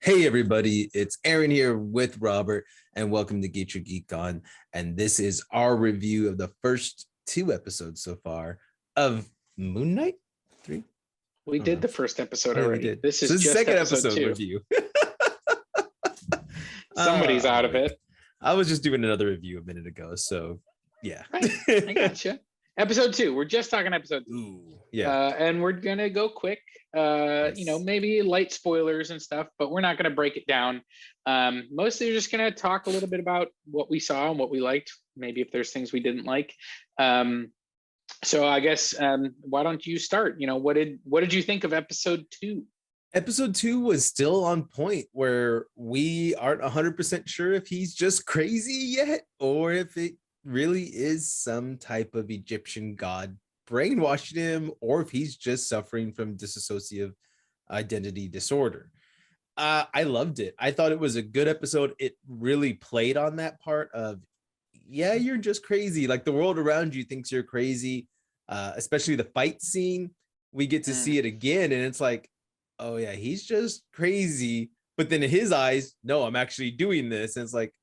Hey everybody, it's Aaron here with Robert, and welcome to Get Your Geek On. And this is our review of the first two episodes so far of Moon Knight 3. We did the first episode Oh, yeah, we already. did. This is So this is just the second episode episode 2. review. Somebody's out of it. I was just doing another review a minute ago, so yeah. Right, I gotcha. Episode 2. We're just talking episode 2. Ooh, yeah. And we're gonna go quick. Yes. Maybe light spoilers and stuff, but we're not gonna break it down. Mostly we're just gonna talk a little bit about what we saw and what we liked. Maybe if there's things we didn't like. So I guess why don't you start? What did you think of episode 2? Episode 2 was still on point where we aren't 100% sure if he's just crazy yet or if it really is some type of Egyptian god brainwashing him or if he's just suffering from dissociative identity disorder. I loved it. I thought it was a good episode. It really played on that part of, yeah, you're just crazy. Like the world around you thinks you're crazy, especially the fight scene. We get to see it again and it's like, oh yeah, he's just crazy. But then in his eyes, no, I'm actually doing this. And it's like,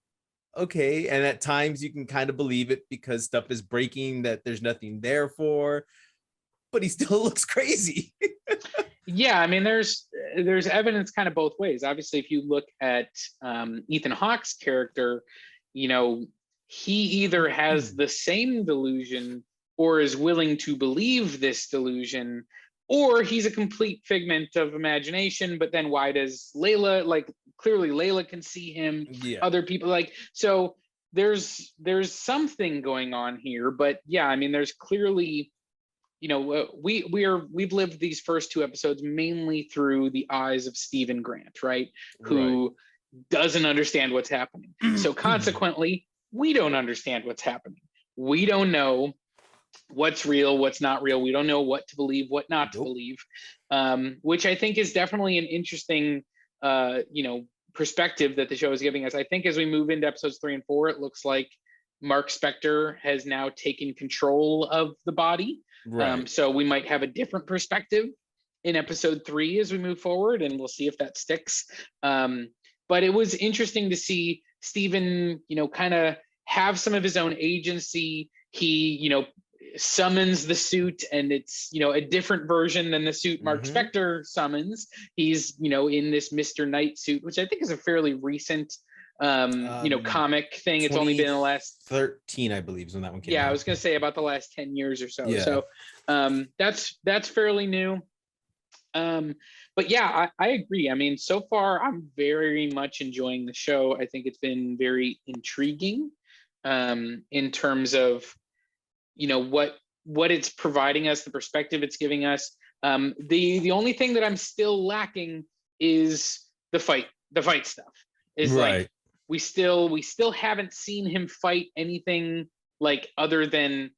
okay. And at times you can kind of believe it because stuff is breaking that there's nothing there for, but he still looks crazy. Yeah, I mean, there's evidence kind of both ways. Obviously, if you look at Ethan Hawke's character, he either has the same delusion or is willing to believe this delusion, or he's a complete figment of imagination. But then why does Layla, like, clearly Layla can see him, Yeah. other people, like, so there's something going on here. But yeah, I mean, there's clearly, we've lived these first 2 episodes mainly through the eyes of Stephen Grant, right? Who doesn't understand what's happening. So consequently, we don't understand what's happening. We don't know what's real, what's not real. We don't know what to believe, what not to believe, which I think is definitely an interesting, perspective that the show is giving us. I think as we move into episodes 3 and 4, it looks like Mark Spector has now taken control of the body. Right. So we might have a different perspective in episode 3 as we move forward, and we'll see if that sticks. But it was interesting to see Stephen, kind of have some of his own agency. He, summons the suit, and it's, a different version than the suit Mark Spector summons. He's, in this Mr. Knight suit, which I think is a fairly recent comic thing. It's only been in the last 13, I believe, is when that one came out. I was gonna say about the last 10 years or so. Yeah. So that's fairly new. But yeah, I agree. I mean, so far I'm very much enjoying the show. I think it's been very intriguing in terms of what it's providing us, the perspective it's giving us. The only thing that I'm still lacking is the fight stuff. Is like we still haven't seen him fight anything like other than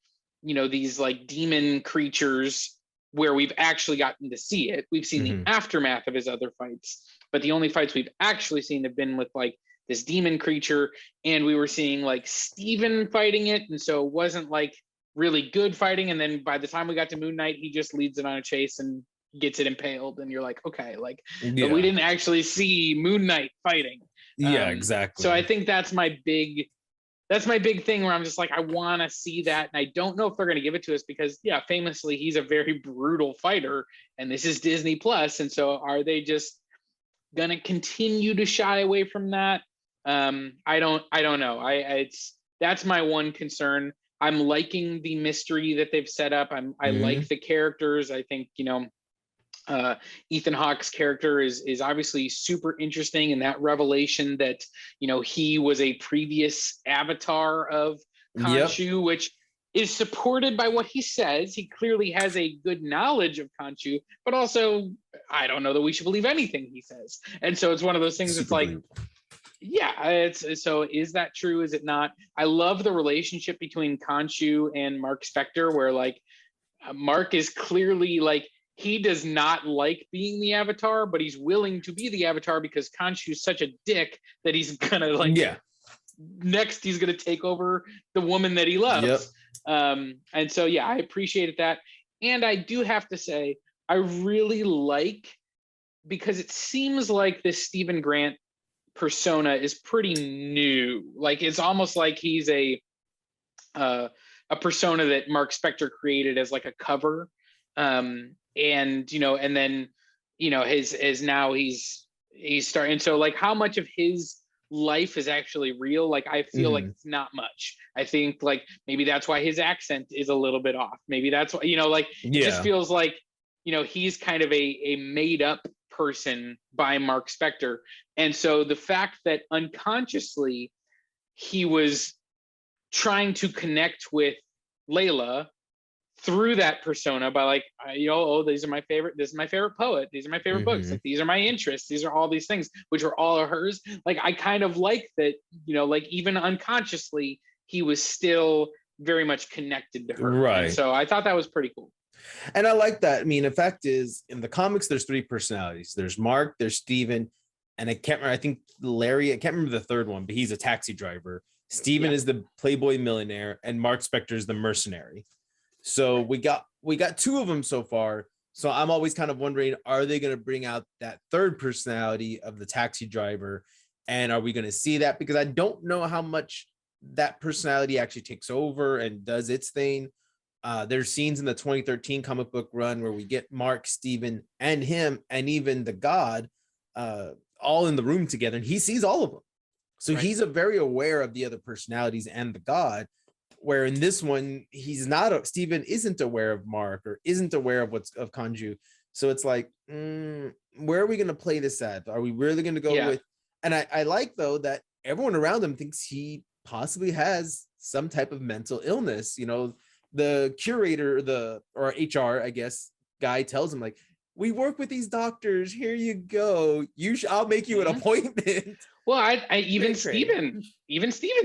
these like demon creatures where we've actually gotten to see it. We've seen the aftermath of his other fights, but the only fights we've actually seen have been with like this demon creature, and we were seeing like Steven fighting it, and so it wasn't like really good fighting. And then by the time we got to Moon Knight, he just leads it on a chase and gets it impaled, and you're like, okay, like, but we didn't actually see Moon Knight fighting. Yeah, exactly. So I think that's my big thing where I'm just like, I want to see that. And I don't know if they're going to give it to us because, yeah, famously, he's a very brutal fighter and this is Disney Plus. And so are they just going to continue to shy away from that? I don't know. That's my one concern. I'm liking the mystery that they've set up. I like the characters. I think, Ethan Hawke's character is obviously super interesting, and that revelation that he was a previous avatar of Khonshu, which is supported by what he says. He clearly has a good knowledge of Khonshu, but also I don't know that we should believe anything he says. And so it's one of those things that's like, yeah, so is that true? Is it not? I love the relationship between Khonshu and Mark Spector, where like Mark is clearly like, he does not like being the Avatar, but he's willing to be the Avatar because Khonshu's such a dick that he's gonna like. Yeah. Next, he's gonna take over the woman that he loves. And so yeah, I appreciated that, and I do have to say, I really like because it seems like this Stephen Grant persona is pretty new. Like it's almost like he's a persona that Mark Spector created as like a cover, and and then his now he's starting. So like, how much of his life is actually real? Like I feel like it's not much. I think like maybe that's why his accent is a little bit off. Maybe that's why like it just feels like he's kind of a made up person by Mark Spector, and so the fact that unconsciously he was trying to connect with Layla through that persona by like, oh, these are my favorite, this is my favorite poet, these are my favorite books, like these are my interests, these are all these things, which are all hers. Like I kind of like that, like even unconsciously, he was still very much connected to her. Right. And so I thought that was pretty cool. And I like that. I mean, the fact is, in the comics, there's three personalities. There's Mark, there's Steven, and I can't remember, I think Larry, I can't remember the third one, but he's a taxi driver. Steven is the Playboy millionaire, and Mark Spector is the mercenary. So we got two of them so far. So I'm always kind of wondering, are they going to bring out that third personality of the taxi driver? And are we going to see that? Because I don't know how much that personality actually takes over and does its thing. There's scenes in the 2013 comic book run where we get Mark, Steven, and him, and even the God all in the room together, and he sees all of them. So he's very aware of the other personalities and the God, where in this one, he's not, Steven isn't aware of Mark or isn't aware of what's of Kanju. So it's like, where are we going to play this at? Are we really going to go with, and I like though, that everyone around him thinks he possibly has some type of mental illness. The curator, or HR, I guess, guy tells him like, we work with these doctors. Here you go. I'll make you an appointment. Well, I even Steven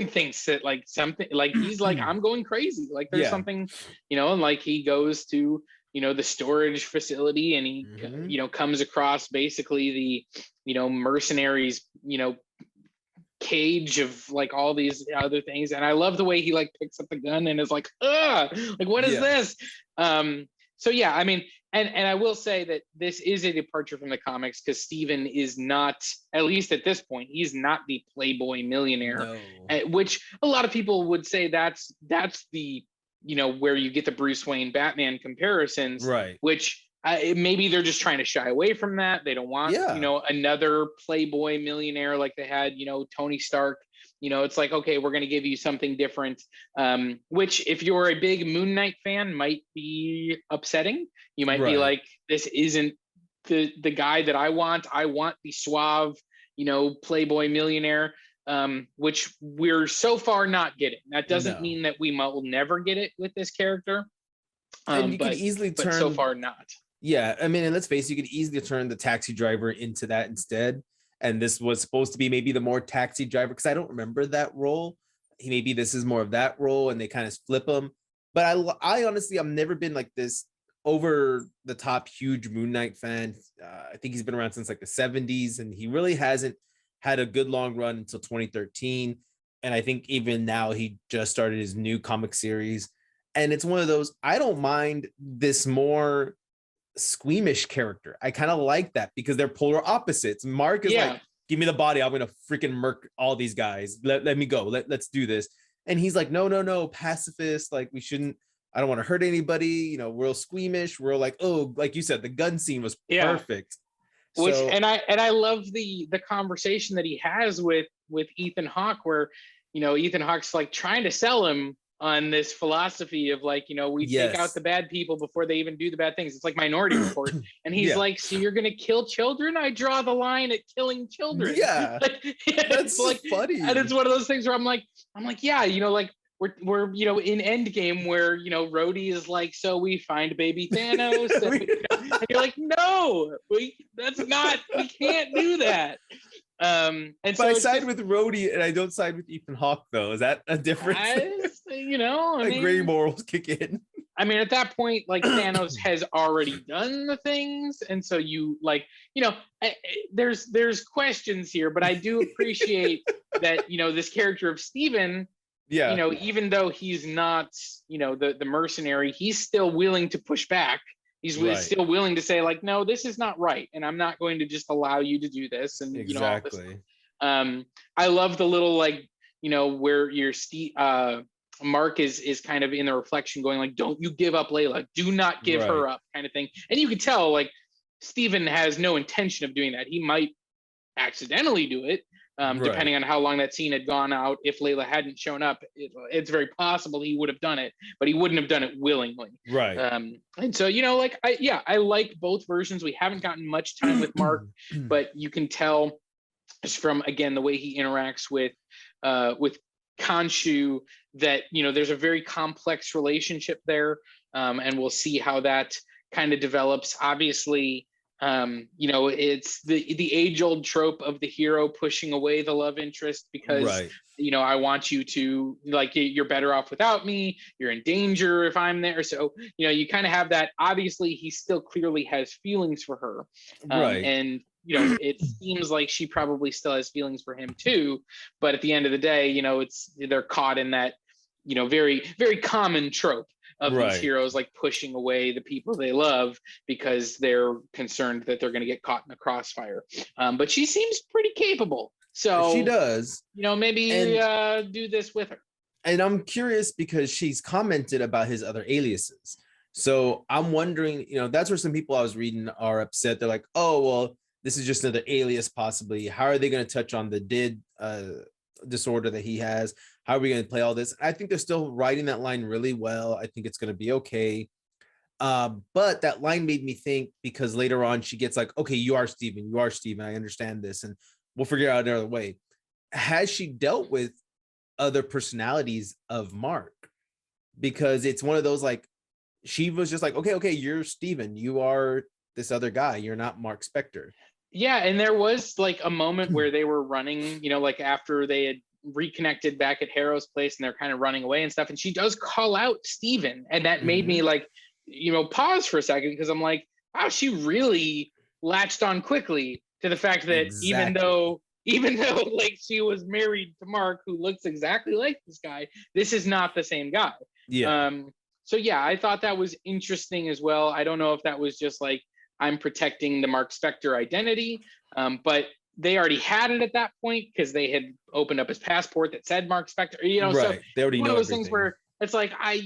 thinks that like something, like he's like, I'm going crazy. Like there's something, and like he goes to, the storage facility, and he, comes across basically the, mercenaries, cage of like all these other things. And I love the way he like picks up the gun and is like, like, what is this? So yeah, I mean, and I will say that this is a departure from the comics, because Steven is not, at least at this point, he's not the Playboy millionaire, which a lot of people would say that's the, where you get the Bruce Wayne Batman comparisons, right? Which maybe they're just trying to shy away from that. They don't want, another Playboy millionaire like they had, Tony Stark. It's like, okay, we're going to give you something different, which if you're a big Moon Knight fan might be upsetting. You might be like, this isn't the guy that I want. I want the suave, Playboy millionaire, which we're so far not getting. That doesn't mean that we will never get it with this character. And you can easily turn, but so far not. Yeah, I mean, and let's face it, you could easily turn the taxi driver into that instead. And this was supposed to be maybe the more taxi driver, because I don't remember that role. Maybe this is more of that role, and they kind of flip him. But I honestly, I've never been like this over the top huge Moon Knight fan. I think he's been around since like the 70s, and he really hasn't had a good long run until 2013. And I think even now he just started his new comic series. And it's one of those, I don't mind this more squeamish character. I kind of like that because they're polar opposites. Mark is like, give me the body, I'm gonna freaking murk all these guys, let me go, let's do this. And he's like, no, pacifist, like we shouldn't, I don't want to hurt anybody, we're real squeamish, we're like, oh, like you said, the gun scene was perfect. Which and I love the conversation that he has with Ethan Hawke, where Ethan Hawke's like trying to sell him on this philosophy of like, we take out the bad people before they even do the bad things. It's like Minority Report. And he's like, so you're going to kill children? I draw the line at killing children. Yeah. That's like funny. And it's one of those things where I'm like, yeah, like we're in Endgame where, Rhodey is like, so we find baby Thanos. And you're like, no, we can't do that. And but so I side with Rhodey and I don't side with Ethan Hawke, though. Is that a difference? Gray morals kick in. I mean, at that point, like Thanos has already done the things, and so you like, there's questions here, but I do appreciate that this character of Steven, even though he's not the mercenary, he's still willing to push back. He's Right. still willing to say like, no, this is not right, and I'm not going to just allow you to do this, and all this. Exactly. I love the little like, where your Mark is kind of in the reflection going like, don't you give up Layla, do not give her up, kind of thing. And you can tell like Steven has no intention of doing that. He might accidentally do it, depending on how long that scene had gone out. If Layla hadn't shown up, it's very possible he would have done it, but he wouldn't have done it willingly. Right. And so, like, I like both versions. We haven't gotten much time with Mark, but you can tell just from, again, the way he interacts with Khonshu that, there's a very complex relationship there. And we'll see how that kind of develops. Obviously, it's the age-old trope of the hero pushing away the love interest because I want you to, like, you're better off without me, you're in danger if I'm there. So you kind of have that. Obviously he still clearly has feelings for her, and it seems like she probably still has feelings for him too, but at the end of the day, they're caught in that very, very common trope of these heroes like pushing away the people they love because they're concerned that they're going to get caught in the crossfire. But she seems pretty capable. So she does. Maybe do this with her. And I'm curious because she's commented about his other aliases. So I'm wondering, that's where some people I was reading are upset. They're like, oh, well, this is just another alias possibly. How are they going to touch on the did disorder that he has? How are we going to play all this? I think they're still writing that line really well. I think it's going to be okay. But that line made me think, because later on she gets like, okay, you are Steven. I understand this, and we'll figure out another way. Has she dealt with other personalities of Mark? Because it's one of those, like, she was just like, okay, you're Steven. You are this other guy. You're not Mark Spector. Yeah, and there was like a moment where they were running, like after they had reconnected back at Harrow's place and they're kind of running away and stuff, and she does call out Steven, and that made me like, pause for a second, because I'm like, wow, she really latched on quickly to the fact that even though like she was married to Mark, who looks exactly like this guy, this is not the same guy. So yeah, I thought that was interesting as well. I don't know if that was just like, I'm protecting the Mark Spector identity, but they already had it at that point because they had opened up his passport that said Mark Spector. So they already one know of those everything. things where it's like, I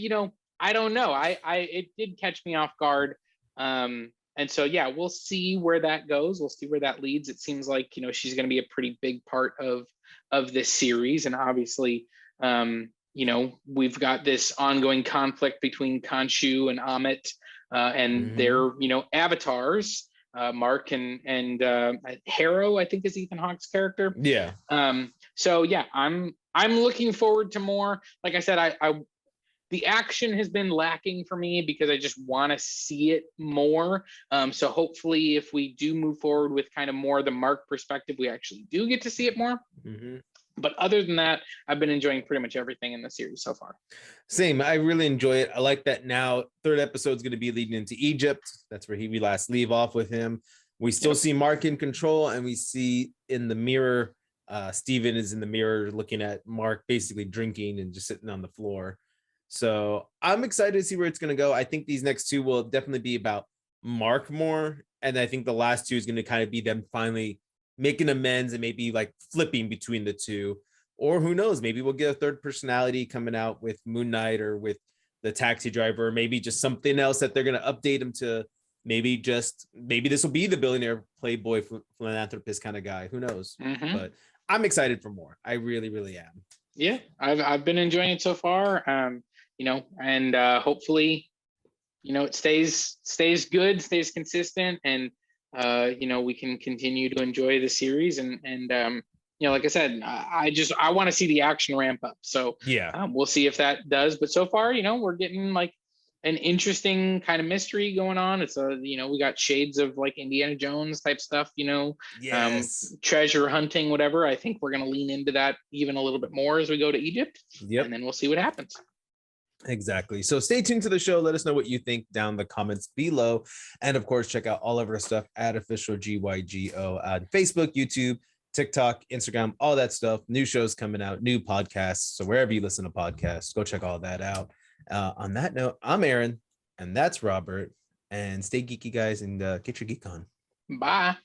don't know. It did catch me off guard, and so yeah, we'll see where that goes. We'll see where that leads. It seems like she's going to be a pretty big part of this series, and obviously, we've got this ongoing conflict between Khonshu and Amit. And their avatars, Mark and Harrow, I think, is Ethan Hawke's character. So yeah, I'm looking forward to more. Like I said, the action has been lacking for me because I just want to see it more. So hopefully, if we do move forward with kind of more the Mark perspective, we actually do get to see it more. But other than that, I've been enjoying pretty much everything in the series so far. Same. I really enjoy it. I like that now. Third episode is going to be leading into Egypt. That's where we last leave off with him. We still see Mark in control, and we see in the mirror, Steven is in the mirror looking at Mark basically drinking and just sitting on the floor. So I'm excited to see where it's going to go. I think these next two will definitely be about Mark more. And I think the last two is going to kind of be them finally making amends and maybe like flipping between the two. Or who knows, maybe we'll get a third personality coming out with Moon Knight or with the taxi driver, or maybe just something else that they're going to update him to. Maybe this will be the billionaire playboy philanthropist kind of guy. Who knows? But I'm excited for more. I really, really am. Yeah, I've been enjoying it so far. And hopefully, it stays good, stays consistent, and we can continue to enjoy the series. And like I said, I want to see the action ramp up. So yeah, we'll see if that does. But so far, we're getting like an interesting kind of mystery going on. It's we got shades of like Indiana Jones type stuff, treasure hunting, whatever. I think we're going to lean into that even a little bit more as we go to Egypt. And then we'll see what happens. Exactly. So stay tuned to the show. Let us know what you think down in the comments below. And of course, check out all of our stuff at Official GYGO on Facebook, YouTube, TikTok, Instagram, all that stuff. New shows coming out, new podcasts. So wherever you listen to podcasts, go check all that out. On that note, I'm Aaron, and that's Robert. And stay geeky, guys, and get your geek on. Bye.